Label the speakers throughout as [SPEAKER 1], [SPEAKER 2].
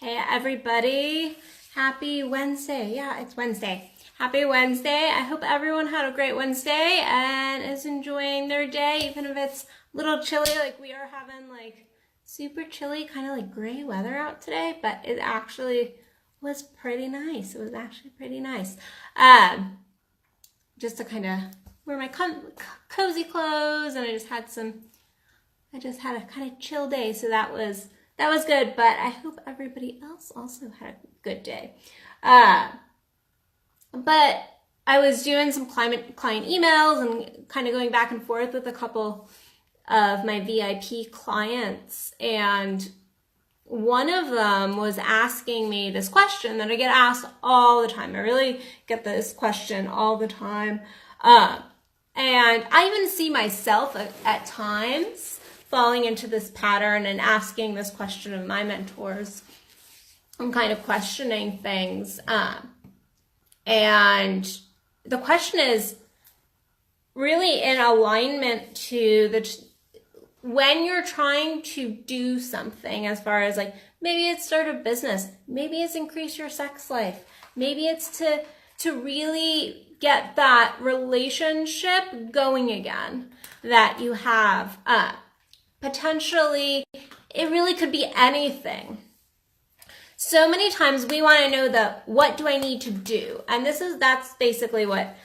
[SPEAKER 1] Hey everybody, happy Wednesday. Yeah, it's Wednesday. Happy Wednesday. I hope everyone had a great Wednesday and is enjoying their day, even if it's a little chilly, like we are having like super chilly, kind of like gray weather out today, but it actually was pretty nice. It was actually pretty nice. Just to kind of wear my cozy clothes, and I just had a kind of chill day, so that was good, but I hope everybody else also had a good day. But I was doing some client emails and kind of going back and forth with a couple of my VIP clients, and one of them was asking me this question that I get asked all the time. I really get this question all the time. And I even see myself at times falling into this pattern and asking this question of my mentors. I'm kind of questioning things. And the question is really in alignment to when you're trying to do something, as far as like, maybe it's start a business, maybe it's increase your sex life, maybe it's to really get that relationship going again that you have. Potentially, it really could be anything. So many times we want to know what do I need to do? And that's basically what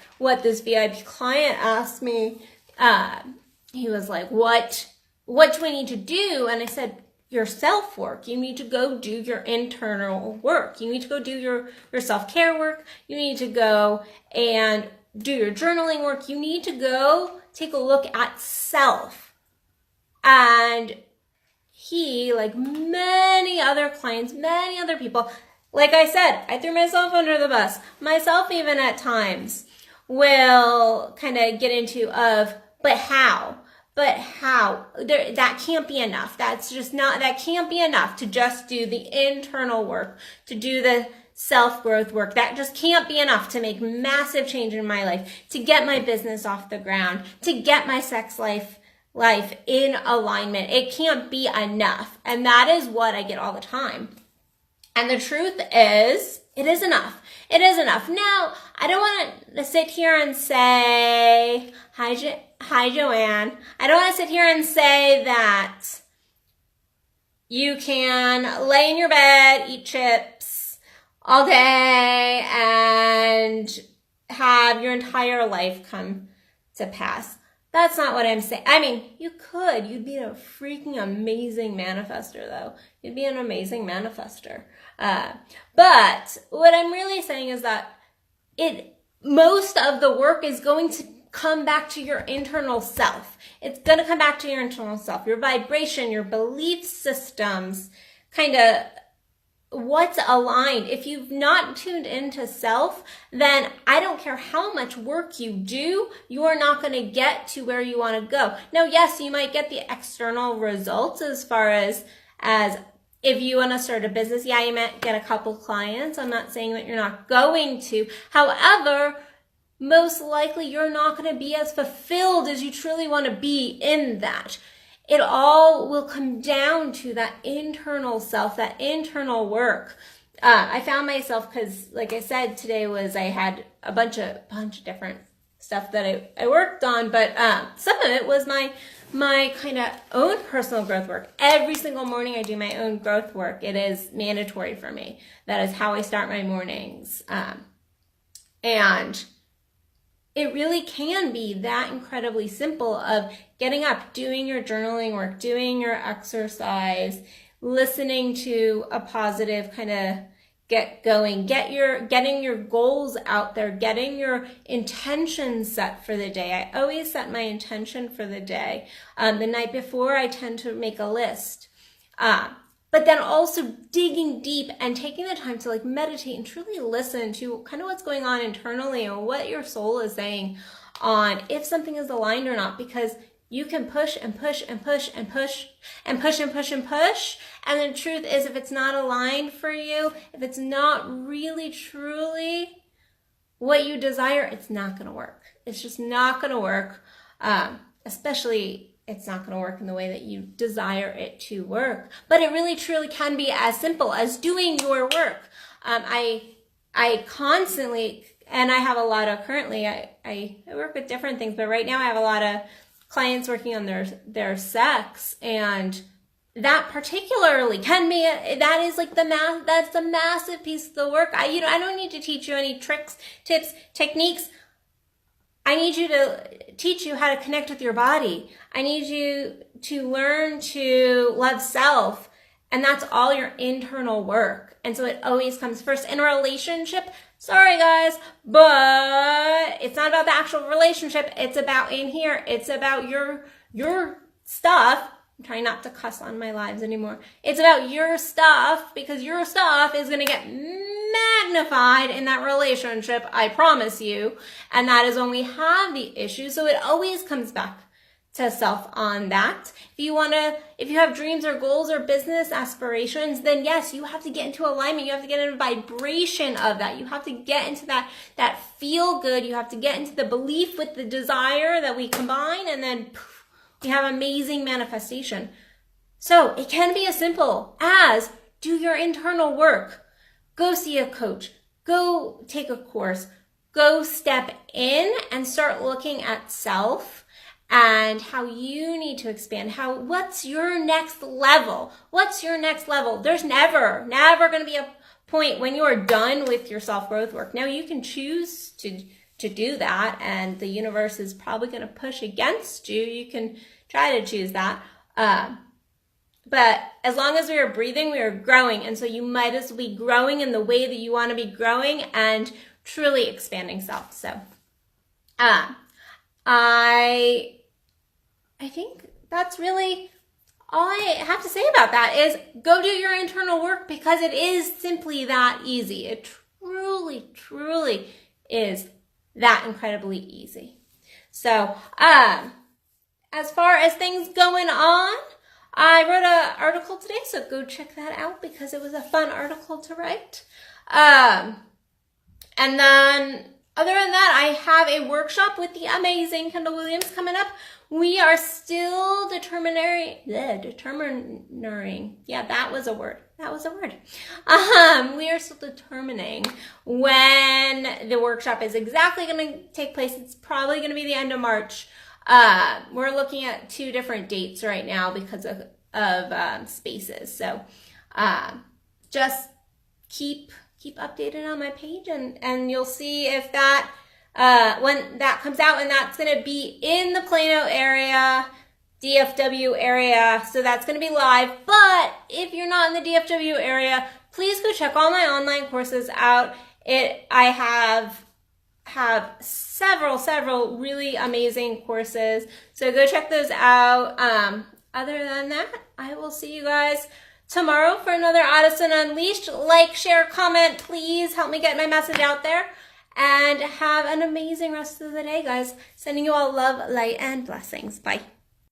[SPEAKER 1] this VIP client asked me. He was like, what do I need to do? And I said, your self-work. You need to go do your internal work. You need to go do your self-care work. You need to go and do your journaling work. You need to go take a look at self. And he, like many other clients, many other people, like I said, I threw myself under the bus. Myself even at times will kind of get into but how? But how? That can't be enough. That can't be enough to just do the internal work, to do the self-growth work. That just can't be enough to make massive change in my life, to get my business off the ground, to get my sex life in alignment. It can't be enough. And that is what I get all the time. And the truth is, it is enough. It is enough. Now, I don't want to sit here and say, hi, Joanne. I don't want to sit here and say that you can lay in your bed, eat chips all day, and have your entire life come to pass. That's not what I'm saying. I mean, you could. You'd be a freaking amazing manifester, though. You'd be an amazing manifester. But what I'm really saying is that most of the work is going to come back to your internal self. It's going to come back to your internal self, your vibration, your belief systems, kind of what's aligned. If you've not tuned into self, then I don't care how much work you do, you are not going to get to where you want to go. Now, yes, you might get the external results as far as if you want to start a business. Yeah, you might get a couple clients. I'm not saying that you're not going to. However, most likely you're not going to be as fulfilled as you truly want to be in that. It all will come down to that internal self, that internal work. I found myself, because like I said, today I had a bunch of different stuff that I worked on, but some of it was my kind of own personal growth work. Every single morning I do my own growth work. It is mandatory for me. That is how I start my mornings. And it really can be that incredibly simple of getting up, doing your journaling work, doing your exercise, listening to a positive kind of get going, getting your goals out there, getting your intention set for the day. I always set my intention for the day. The night before, I tend to make a list. But then also digging deep and taking the time to like meditate and truly listen to kind of what's going on internally and what your soul is saying on if something is aligned or not, because you can push and push and push and push and push and push and push. And the truth is, if it's not aligned for you, if it's not really truly what you desire, it's not going to work. It's just not going to work, especially it's not going to work in the way that you desire it to work. But it really truly can be as simple as doing your work. I constantly, and I have a lot of, currently I work with different things, but right now I have a lot of clients working on their sex, and that particularly can be, that is like that's the massive piece of the work. I don't need to teach you any tricks, tips, techniques. I need you to teach you how to connect with your body. I need you to learn to love self. And that's all your internal work. And so it always comes first. In a relationship, sorry guys, but it's not about the actual relationship. It's about in here. It's about your stuff. I'm trying not to cuss on my lives anymore. It's about your stuff, because your stuff is going to get magnified in that relationship, I promise you. And that is when we have the issue. So it always comes back to self on that. If you have dreams or goals or business aspirations, then yes, you have to get into alignment. You have to get in a vibration of that. You have to get into that feel good. You have to get into the belief with the desire that we combine, and then poof, we have amazing manifestation. So it can be as simple as do your internal work. Go see a coach. Go take a course. Go step in and start looking at self and how you need to expand. What's your next level? What's your next level? There's never going to be a point when you are done with your self-growth work. Now you can choose to do that, and the universe is probably going to push against you. You can try to choose that. But as long as we are breathing, we are growing. And so you might as well be growing in the way that you want to be growing and truly expanding self. So, I think that's really all I have to say about that is go do your internal work, because it is simply that easy. It truly, truly is that incredibly easy. So, as far as things going on, I wrote an article today, so go check that out because it was a fun article to write. And then other than that, I have a workshop with the amazing Kendall Williams coming up. We are still determining. Yeah, that was a word. We are still determining when the workshop is exactly going to take place. It's probably going to be the end of March. We're looking at 2 different dates right now because of spaces. So just keep updated on my page, and you'll see if that when that comes out, and that's going to be in the Plano area, DFW area. So that's going to be live. But if you're not in the DFW area, please go check all my online courses out. I have several really amazing courses. So go check those out. Other than that, I will see you guys tomorrow for another Addison Unleashed. Like, share, comment, please help me get my message out there. And have an amazing rest of the day, guys. Sending you all love, light, and blessings. Bye.